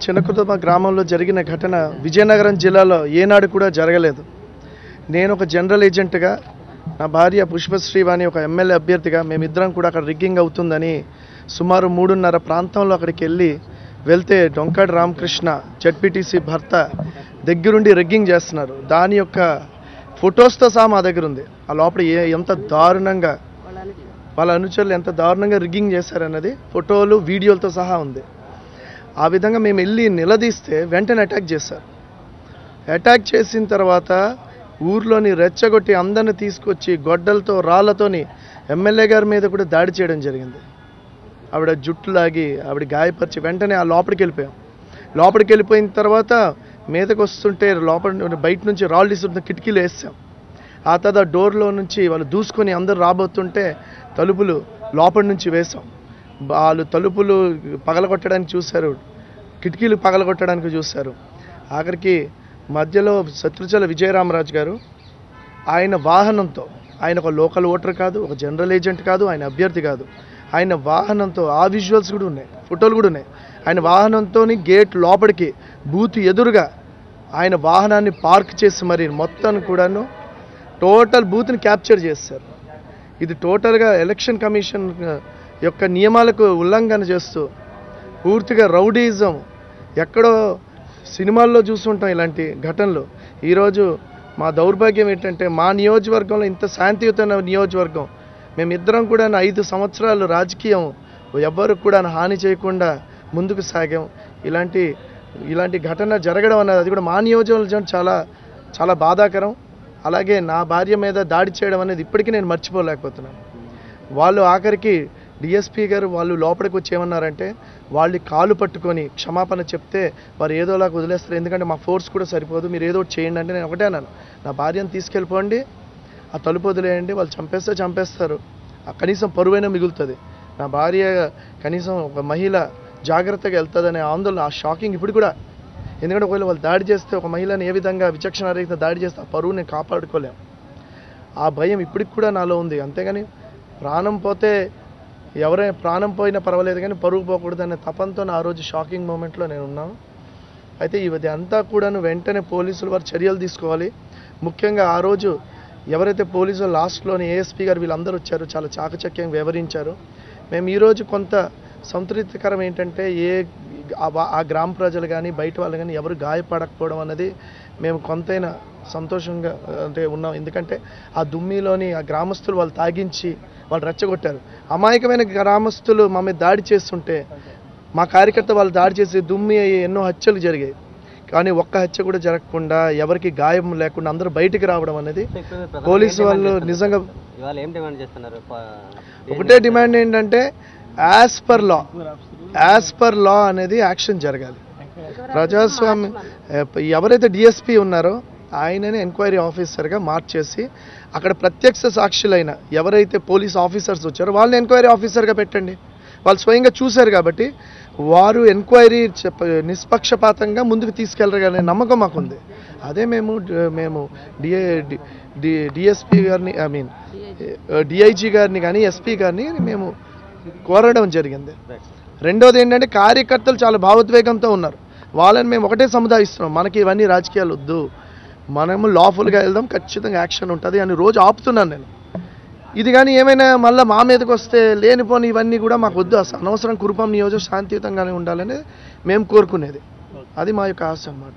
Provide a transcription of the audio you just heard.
చిన్నకుర్మ గ్రామంలో జరిగిన ఘటన విజయనగరం జిల్లాలో ఏనాడు కూడా జరగలేదు. నేను ఒక జనరల్ ఏజెంట్గా, నా భార్య పుష్పశ్రీవాణి ఒక ఎమ్మెల్యే అభ్యర్థిగా మేమిద్దరం కూడా అక్కడ రిగ్గింగ్ అవుతుందని సుమారు 3:30 ప్రాంతంలో అక్కడికి వెళ్తే డొంకాడి రామకృష్ణ జెడ్పీటీసీ భర్త దగ్గరుండి రిగ్గింగ్ చేస్తున్నారు. దాని యొక్క ఫొటోస్తో సహా మా దగ్గర ఉంది. ఆ లోపల ఎంత దారుణంగా వాళ్ళ అనుచరులు ఎంత దారుణంగా రిగ్గింగ్ చేశారన్నది ఫోటోలు వీడియోలతో సహా ఉంది. ఆ విధంగా మేము వెళ్ళి నిలదీస్తే వెంటనే అటాక్ చేశారు. అటాక్ చేసిన తర్వాత ఊర్లోని రెచ్చగొట్టి అందరిని తీసుకొచ్చి గొడ్డలతో రాళ్లతోని ఎమ్మెల్యే గారి మీద కూడా దాడి చేయడం జరిగింది. ఆవిడ జుట్టు లాగి ఆవిడ గాయపరిచి వెంటనే ఆ లోపలికి వెళ్ళిపోయాం. లోపలికి వెళ్ళిపోయిన తర్వాత మీదకి వస్తుంటే బయట నుంచి రాళ్ళు ఇస్తుంటే కిటికీలు వేసాం. ఆ తర్వాత డోర్లో నుంచి వాళ్ళు దూసుకొని అందరూ రాబోతుంటే తలుపులు లోపలి నుంచి వేసాం. వాళ్ళు తలుపులు పగలగొట్టడానికి చూశారు, కిటికీలు పగలగొట్టడానికి చూశారు. ఆఖరికి మధ్యలో శత్రుచల విజయరామరాజు గారు ఆయన వాహనంతో, ఆయన ఒక లోకల్ ఓటర్ కాదు, ఒక జనరల్ ఏజెంట్ కాదు, ఆయన అభ్యర్థి కాదు, ఆయన వాహనంతో ఆ విజువల్స్ కూడా ఉన్నాయి, ఫోటోలు కూడా ఉన్నాయి. ఆయన వాహనంతో గేట్ లోపలికి బూత్ ఎదురుగా ఆయన వాహనాన్ని పార్క్ చేసి మరి మొత్తం కూడాను టోటల్ బూత్ని క్యాప్చర్ చేశారు. ఇది టోటల్గా ఎలక్షన్ కమిషన్ యొక్క నియమాలకు ఉల్లంఘన చేస్తూ పూర్తిగా రౌడీయిజం. ఎక్కడో సినిమాల్లో చూస్తుంటాం ఇలాంటి ఘటనలు. ఈరోజు మా దౌర్భాగ్యం ఏంటంటే మా నియోజకవర్గంలో ఇంత శాంతియుతమైన నియోజకవర్గం, మేమిద్దరం కూడా 5 సంవత్సరాలు రాజకీయం ఎవ్వరు కూడా హాని చేయకుండా ముందుకు సాగాం. ఇలాంటి ఘటన జరగడం అన్నది అది కూడా మా నియోజకవర్గం చాలా చాలా బాధాకరం. అలాగే నా భార్య మీద దాడి చేయడం అనేది ఇప్పటికీ నేను మర్చిపోలేకపోతున్నాను. వాళ్ళు ఆఖరికి డిఎస్పీ గారు వాళ్ళు లోపలికి వచ్చి ఏమన్నారంటే వాళ్ళు కాలు పట్టుకొని క్షమాపణ చెప్తే వారు ఏదోలాగా వదిలేస్తారు, ఎందుకంటే మా ఫోర్స్ కూడా సరిపోదు, మీరు ఏదో ఒకటి చేయండి అంటే నేను ఒకటే అన్నాను, నా భార్యను తీసుకెళ్ళిపోండి, ఆ తలుపు వదిలేయండి, వాళ్ళు చంపేస్తారు, కనీసం పరువైనా మిగులుతుంది, నా భార్య కనీసం ఒక మహిళ జాగ్రత్తగా వెళ్తుందనే ఆందోళన, ఆ షాకింగ్ ఇప్పుడు కూడా. ఎందుకంటే ఒకవేళ వాళ్ళు దాడి చేస్తే ఒక మహిళని ఏ విధంగా విచక్షణారహితంగా దాడి చేస్తే ఆ పరువు నేను కాపాడుకోలేం. ఆ భయం ఇప్పటికి కూడా నాలో ఉంది. అంతేగాని ప్రాణం పోతే ఎవరైనా ప్రాణం పోయినా పర్వాలేదు కానీ పరువు పోకూడదనే తపంతో ఆ రోజు షాకింగ్ మూమెంట్లో నేను ఉన్నాను. అయితే ఇది అంతా కూడాను వెంటనే పోలీసులు వారు చర్యలు తీసుకోవాలి. ముఖ్యంగా ఆ రోజు ఎవరైతే పోలీసులు లాస్ట్లోని ఏఎస్పీ గారు వీళ్ళందరూ వచ్చారు, చాలా చాకచక్యంగా వివరించారు. మేము ఈరోజు కొంత సంతృప్తికరం ఏంటంటే ఆ గ్రామ ప్రజలు కానీ బయట వాళ్ళు కానీ ఎవరు గాయపడకపోవడం అన్నది మేము కొంతైనా సంతోషంగా అంటే ఉన్నాం. ఎందుకంటే ఆ దుమ్మిలోని ఆ గ్రామస్తులు వాళ్ళు తాగించి వాళ్ళు రెచ్చగొట్టారు. అమాయకమైన గ్రామస్తులు మా మీద దాడి చేస్తుంటే మా కార్యకర్త వాళ్ళు దాడి చేసి దుమ్మి ఎన్నో హత్యలు జరిగాయి. కానీ ఒక్క హత్య కూడా జరగకుండా ఎవరికి గాయం లేకుండా అందరూ బయటికి రావడం అనేది పోలీసు వాళ్ళు నిజంగా ఒకటే డిమాండ్ ఏంటంటే యాజ్ పర్ లా అనేది యాక్షన్ జరగాలి. ప్రజాస్వామ్యం ఎవరైతే డిఎస్పీ ఉన్నారో ఆయననే ఎంక్వైరీ ఆఫీసర్గా మార్చేసి అక్కడ ప్రత్యక్ష సాక్షులైన ఎవరైతే పోలీస్ ఆఫీసర్స్ వచ్చారో వాళ్ళని ఎంక్వైరీ ఆఫీసర్గా పెట్టండి. వాళ్ళు స్వయంగా చూశారు కాబట్టి వారు ఎంక్వైరీ నిష్పక్షపాతంగా ముందుకు తీసుకెళ్లరనే నమ్మకం మాకుంది. అదే మేము డిఎస్పీ గారిని డిఐజీ గారిని కానీ ఎస్పీ గారిని మేము కోరడం జరిగింది. రెండోది ఏంటంటే కార్యకర్తలు చాలా భావోద్వేగంతో ఉన్నారు. వాళ్ళని మేము ఒకటే సముదాయిస్తున్నాం, మనకి ఇవన్నీ రాజకీయాలు వద్దు, మనము లాఫుల్గా వెళ్దాం, ఖచ్చితంగా యాక్షన్ ఉంటుంది అని రోజు ఆపుతున్నాను నేను. ఇది కానీ ఏమైనా మళ్ళీ మా మీదకి వస్తే లేనిపోని ఇవన్నీ కూడా మాకు వద్దు, అసలు అనవసరం కురుపం నియోజకవర్గం శాంతియుతంగానే ఉండాలని మేము కోరుకునేది. అది మా యొక్క ఆశ అన్నమాట.